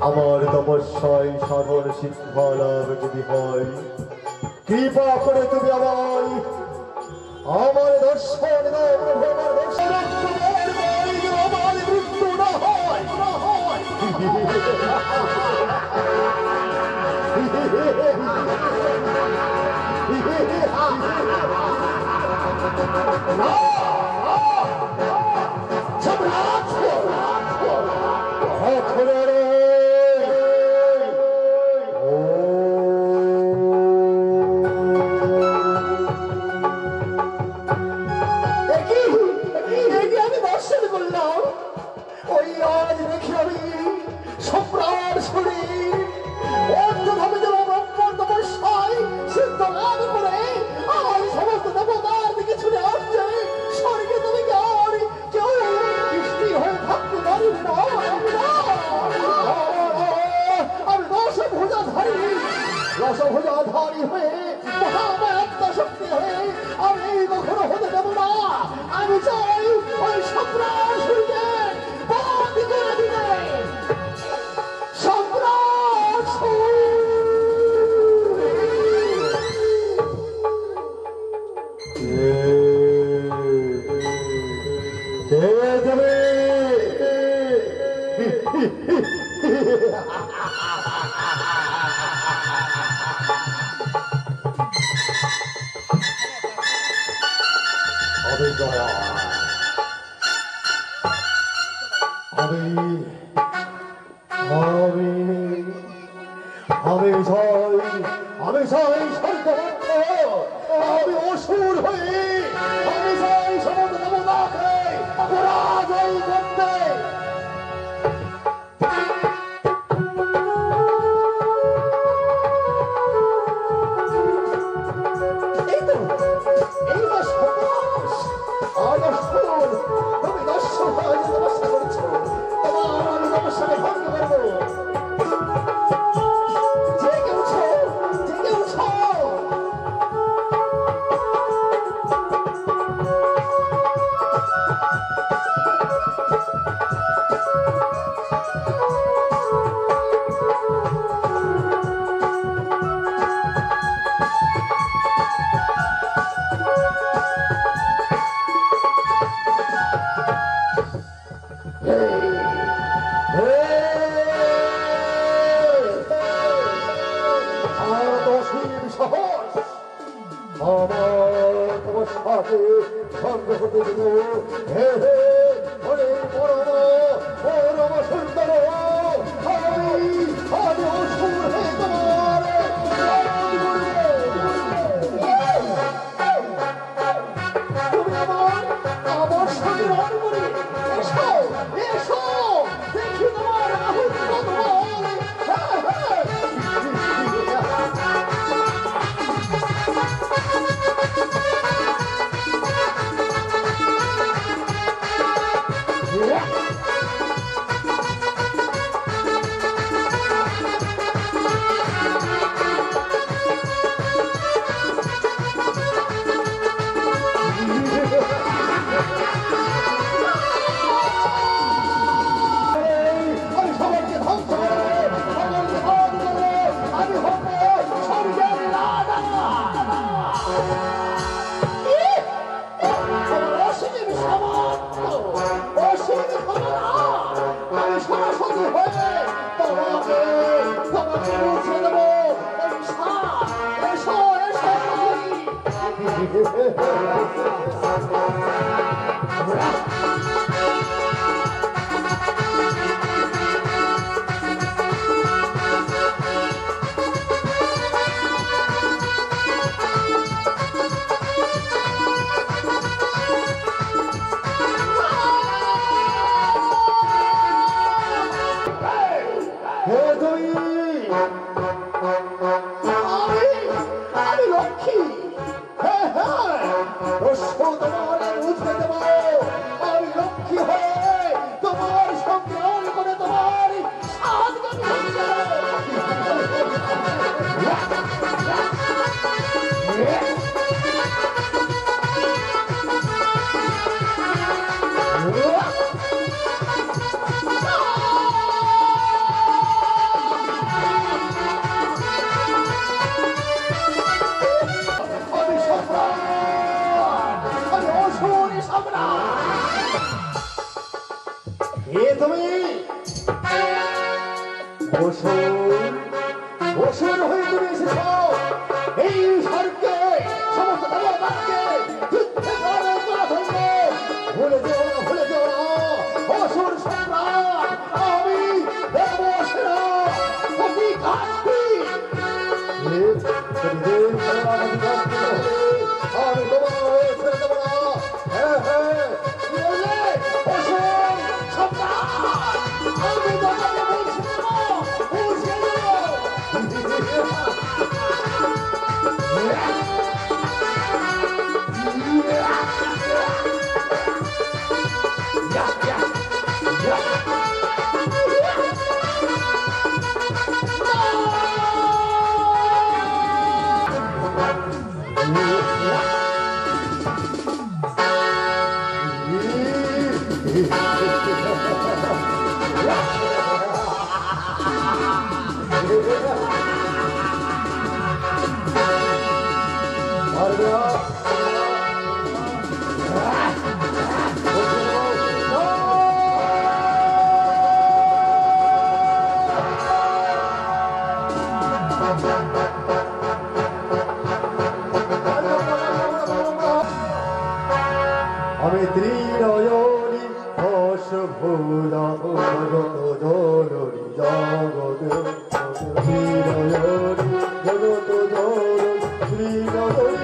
আমার তপস্যায় সাধন শিক্ষা লাভ যদি হয়, কৃপা করে তুমি আমার দর্শন দাও প্রভু, আমার দর্শন আমার মৃত্যু না হয়। রসভুজাধারী হয়ে মহামাত্মা শক্তি হয়ে আমি কখনো হতে দেব না। আমি চাই ওই সম্রাট সূর্যের বন্দি করে দিতে। সম্রাট আমি চাই স্বর্গবদ্ধ, আমি অসুর হয়ে আমি চাই সমস্ত দেবতাকে পরাজয় করতে। তুমি দর্শন নমস্কার করছো, তোমার নমস্কারে ভঙ্গ করবো। ভঙ্গ হতে দেব। হে হে হরে পরম পরম সুন্দর, আমি অসুর হয়ে তোমার আমার সঙ্গে রণ করি। এসো এসো, দেখি তোমার আহুত আমি অসুর হয়ে তুমি এসেছ এই স্বর্গে সমস্ত দেবতাকে যুদ্ধে করার জন্য। ভুলে যেও না, ভুলে যেও না, অসুর সম্রাট আমি দেবসেনা প্রতিঘাতী। আমি তোমার ছেড়ে দেবো না। হ্যাঁ হ্যাঁ, কি বললে? অসুর সম্রাট আমি তোমাকে বলছি না, বুঝিয়ে দেবো। আমি ত্রিনয়নী অশুভুরা জগত জননী জগত ত্রিনয়নী জগত জননী ত্রিনয়নী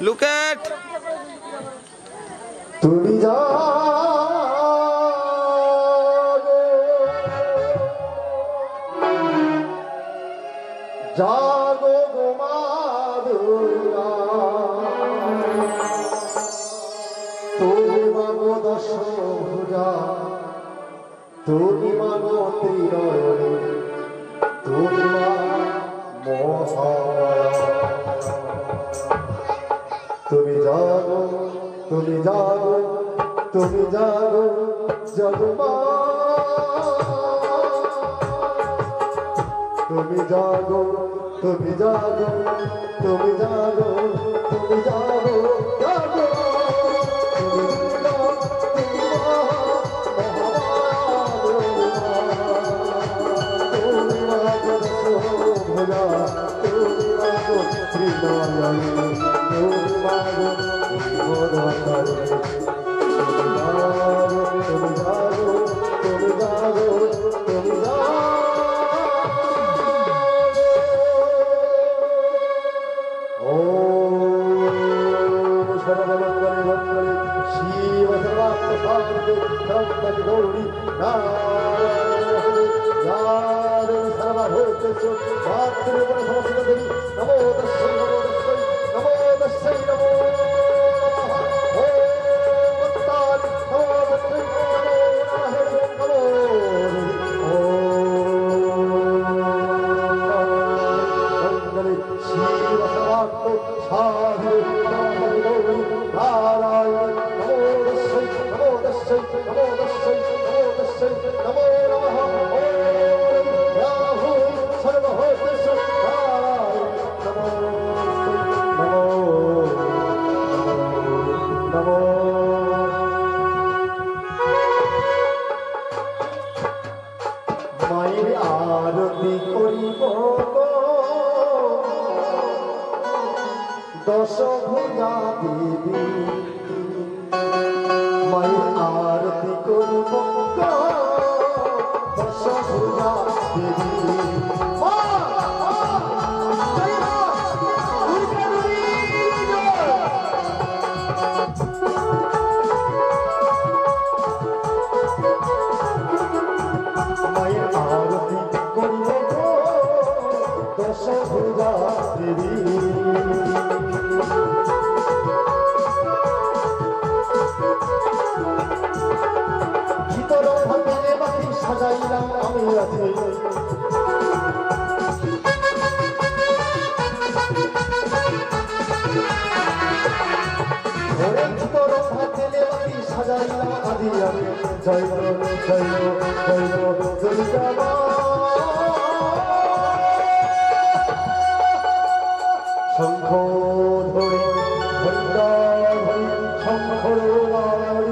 Look at তুমি জাগো গো মা দুর্গা, তুমি মাগো দশভুজা, তুমি মাগো ত্রিনয়নী, তুমি মা মহামায়া। তুমি জাগো, তুমি জাগো, তুমি জাগো জগমা, তুমি জাগো, তুমি জাগো, তুমি জাগো, তুমি জাগো জাগো। তুমি দুর্গা, তুমি তুমি মাগো দশভুজা, তুমি মাগো ত্রিনয়নী, তুমি মাগো মহামায়া। তুমি জাগো, তুমি জাগো, তুমি জাগো। শিব সর্বাত্ম শান্তি সর্বতি গৌরী নারায়ণ সর্বভূতেষু মাতৃগুণ সমস্ত দেবী নমো তস্मै নমো তস্मै নমো তস্मै নমো মায়ের আরতি করিব দশভুজা দেবী। সাজাইলাম আমি আছি তোর হাতে লেবাতি সাজাইলাম আদি আমি জয় জয় জয় জয় শঙ্খ ধরে ঘণ্টা ধরে শঙ্খ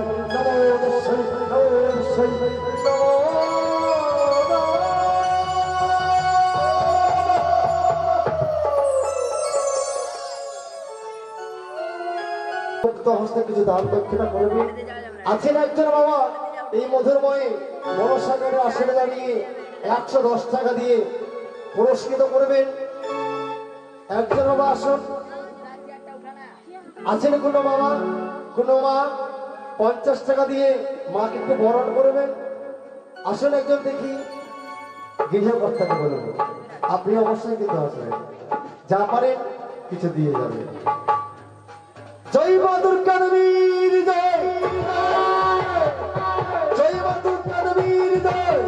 হস্তে কিছু দান দক্ষিণা করবে আছেন একজন বাবা এই মধুরময় মনসাগরের আসনে দাঁড়িয়ে 110 টাকা দিয়ে পুরস্কৃত করবেন একজন বাবা আসুন আছেন কোনো বাবা কোনো মা 50 টাকা দিয়ে মাকে একটু বরণ করবেন আসুন একজন দেখি গৃহকর্তাকে বলবো আপনি অবশ্যই কিন্তু আসবেন যা পারেন কিছু দিয়ে যাবেন জয় মা দুর্গা দেবীর জয় জয় মা দুর্গা দেবীর জয়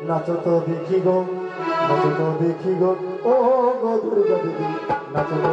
নাচো তো দেখি গো ও গো দুর্গা দেবী নাচো